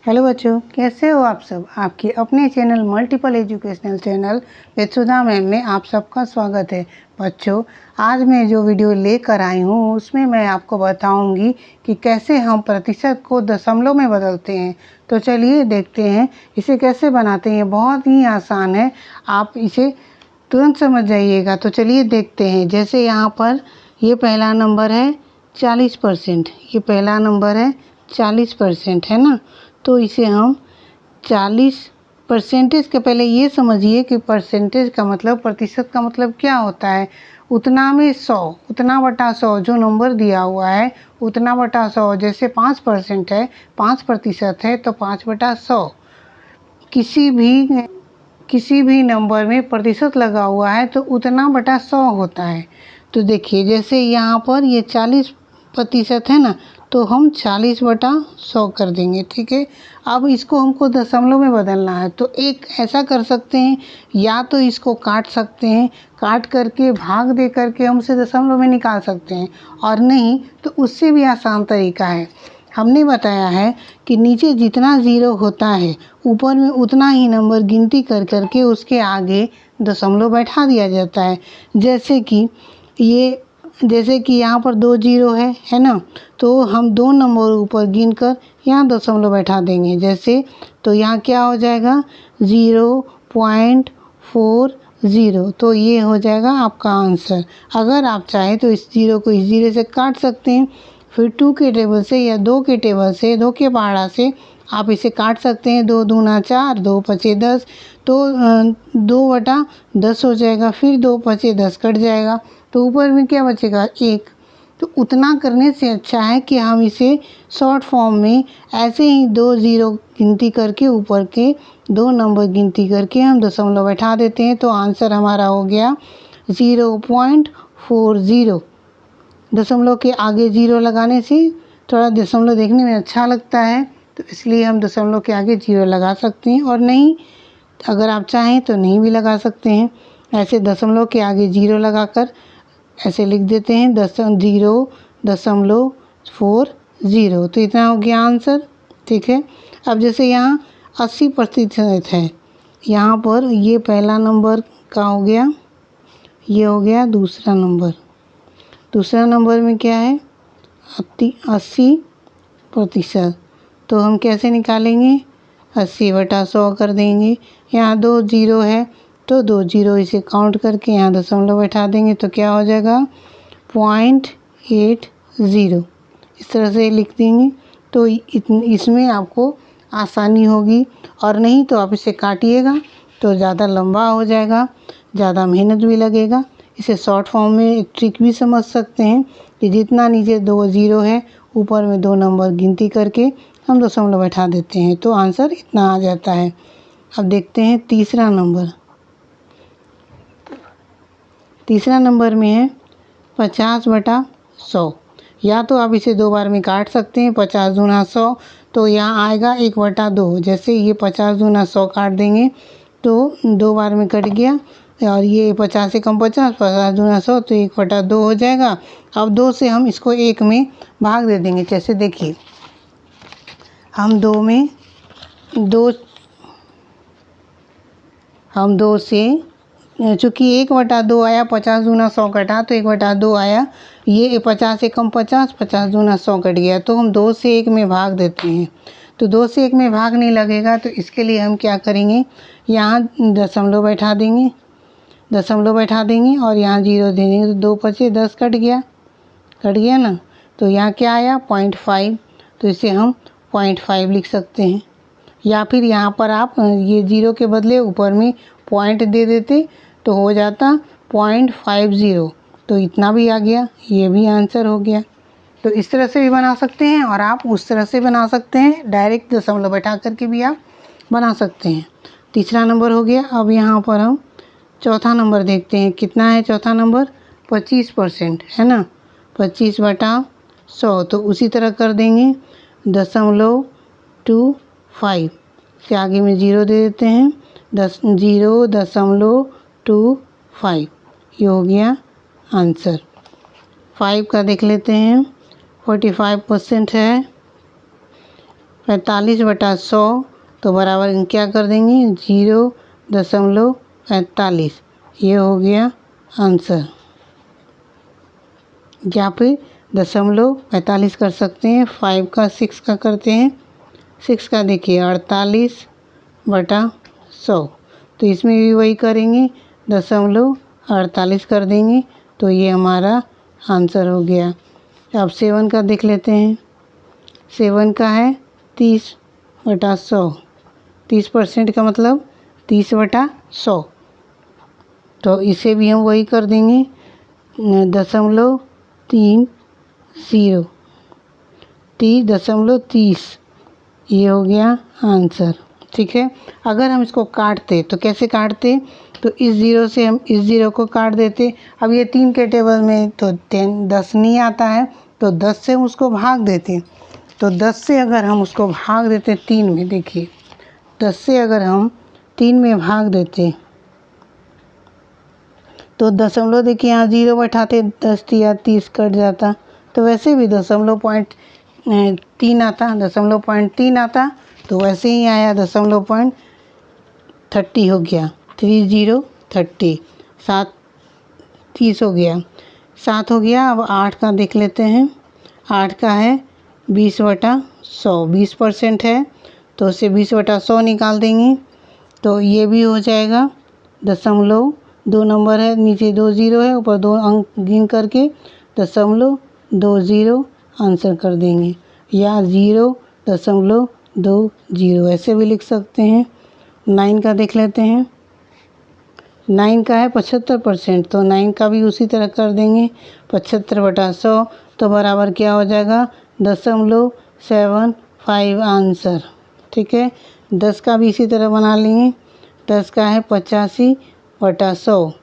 Hello बच्चों, कैसे हो आप सब। आपके अपने channel multiple educational channel with Sudha ma'am में आप सबका स्वागत है। बच्चों, आज मैं जो वीडियो लेकर आई हूँ उसमें मैं आपको बताऊंगी कि कैसे हम प्रतिशत को दशमलव में बदलते हैं। तो चलिए देखते हैं इसे कैसे बनाते हैं। बहुत ही आसान है, आप इसे तुरंत समझ जाइएगा। तो चलिए देखते हैं। जैसे यहाँ पर ये पहला नंबर है 40%, ये पहला नंबर है 40% है ना। तो इसे हम 40 परसेंटेज के पहले ये समझिए कि परसेंटेज का मतलब, प्रतिशत का मतलब क्या होता है। उतना में 100, उतना बटा 100 जो नंबर दिया हुआ है उतना बटा 100। जैसे 5% है, 5% है तो 5/100। किसी भी नंबर में प्रतिशत लगा हुआ है तो उतना बटा 100 होता है। तो देखिए, जैसे यहाँ पर ये 40% है ना, तो हम 40/100 कर देंगे। ठीक है, अब इसको हमको दशमलव में बदलना है तो एक ऐसा कर सकते हैं, या तो इसको काट सकते हैं, काट करके भाग दे करके हम उसे दशमलव में निकाल सकते हैं, और नहीं तो उससे भी आसान तरीका है। हमने बताया है कि नीचे जितना ज़ीरो होता है ऊपर में उतना ही नंबर गिनती कर करके उसके आगे दशमलव बैठा दिया जाता है। जैसे कि यहाँ पर 2 ज़ीरो है ना, तो हम 2 नंबर ऊपर गिनकर यहाँ दशमलव बैठा देंगे। जैसे तो यहाँ क्या हो जाएगा 0.40। तो ये हो जाएगा आपका आंसर। अगर आप चाहें तो इस ज़ीरो को इस ज़ीरो से काट सकते हैं, फिर 2 के टेबल से या 2 के टेबल से, 2 के पहाड़ा से आप इसे काट सकते हैं। 2 दूना 4, 2 पचे 10, तो 2/10 हो जाएगा। फिर 2 पचे 10 कट जाएगा, तो ऊपर में क्या बचेगा 1। तो उतना करने से अच्छा है कि हम इसे शॉर्ट फॉर्म में ऐसे ही 2 ज़ीरो गिनती करके ऊपर के 2 नंबर गिनती करके हम दशमलव बैठा देते हैं। तो आंसर हमारा हो गया 0.40। दशमलव के आगे ज़ीरो लगाने से थोड़ा दशमलव देखने में अच्छा लगता है, तो इसलिए हम दशमलव के आगे ज़ीरो लगा सकते हैं, और नहीं अगर आप चाहें तो नहीं भी लगा सकते हैं। ऐसे दशमलव के आगे ज़ीरो लगाकर ऐसे लिख देते हैं 0.40। तो इतना हो गया आंसर। ठीक है, अब जैसे यहाँ 80% है, यहाँ पर ये पहला नंबर का हो गया, ये हो गया दूसरा नंबर। दूसरा नंबर में क्या है 80%। तो हम कैसे निकालेंगे 80/100 कर देंगे। यहाँ 2 ज़ीरो है तो 2 ज़ीरो इसे काउंट करके यहाँ दशमलव बैठा देंगे, तो क्या हो जाएगा 0.80। इस तरह से लिख देंगे तो इसमें आपको आसानी होगी, और नहीं तो आप इसे काटिएगा तो ज़्यादा लंबा हो जाएगा, ज़्यादा मेहनत भी लगेगा। इसे शॉर्ट फॉर्म में एक ट्रिक भी समझ सकते हैं कि जितना नीचे 2 ज़ीरो है ऊपर में 2 नंबर गिनती करके हम दशमलव बैठा देते हैं, तो आंसर इतना आ जाता है। अब देखते हैं तीसरा नंबर। तीसरा नंबर में है 50/100। या तो आप इसे 2 बार में काट सकते हैं, 50 दूना 100, तो यहाँ आएगा 1/2। जैसे ये 50 दूना 100 काट देंगे तो 2 बार में कट गया, और ये 50 से कम 50, 50 दूना 100, तो 1/2 हो जाएगा। अब 2 से हम इसको 1 में भाग दे देंगे। जैसे देखिए, हम 2 से चूँकि 1/2 आया, 50 दूना 100 कटा तो 1/2 आया। ये 50 से कम 50, 50 दूना 100 कट गया, तो हम 2 से 1 में भाग देते हैं। तो 2 से 1 में भाग नहीं लगेगा, तो इसके लिए हम क्या करेंगे, यहाँ दशमलव बैठा देंगे, और यहाँ ज़ीरो दे देंगे, तो 2 पचे 10 कट गया ना। तो यहाँ क्या आया 0.5, तो इसे हम 0.5 लिख सकते हैं। या फिर यहाँ पर आप ये ज़ीरो के बदले ऊपर में पॉइंट दे देते तो हो जाता 0.50। तो इतना भी आ गया, ये भी आंसर हो गया। तो इस तरह से भी बना सकते हैं, और आप उस तरह से बना सकते हैं, डायरेक्ट दशमलव बैठा करके भी आप बना सकते हैं। तीसरा नंबर हो गया। अब यहाँ पर हम चौथा नंबर देखते हैं। कितना है चौथा नंबर 25% है ना, 25/100। तो उसी तरह कर देंगे 0.25 के आगे में ज़ीरो दे देते हैं, 0.25। ये हो गया आंसर। 5 का देख लेते हैं। 45% है, 45/100 तो बराबर क्या कर देंगे 0.45। ये हो गया आंसर। या फिर 0.45 कर सकते हैं। 5 का 6 का करते हैं। 6 का देखिए 48/100 तो इसमें भी वही करेंगे 0.48 कर देंगे तो ये हमारा आंसर हो गया। अब 7 का देख लेते हैं। 7 का है 30/100। 30% का मतलब 30/100 तो इसे भी हम वही कर देंगे 0.30 30.30 ये हो गया आंसर। ठीक है। अगर हम इसको काटते तो कैसे काटते, तो इस ज़ीरो से हम इस ज़ीरो को काट देते। अब ये 3 के टेबल में तो 10 नहीं आता है तो 10 से हम उसको भाग देते। तो 10 से अगर हम उसको भाग देते 3 में, देखिए 10 से अगर हम 3 में भाग देते तो दशमलव देखिए यहाँ 0 बैठाते 10 या 30 कट जाता। तो वैसे भी 0.3 आता, 0.3 आता तो वैसे ही आया 0.30 हो गया 30 7 30 हो गया 7 हो गया। अब 8 का देख लेते हैं। 8 का है 20/100 20% है तो उससे 20/100 निकाल देंगे तो ये भी हो जाएगा 2 नंबर है, नीचे 2 ज़ीरो है, ऊपर 2 अंक गिन करके 0.20 आंसर कर देंगे या 0.20 ऐसे भी लिख सकते हैं। 9 का देख लेते हैं। 9 का है 75% तो 9 का भी उसी तरह कर देंगे 75/100 तो बराबर क्या हो जाएगा 0.75 आंसर। ठीक है। 10 का भी इसी तरह बना लेंगे। 10 का है 85/100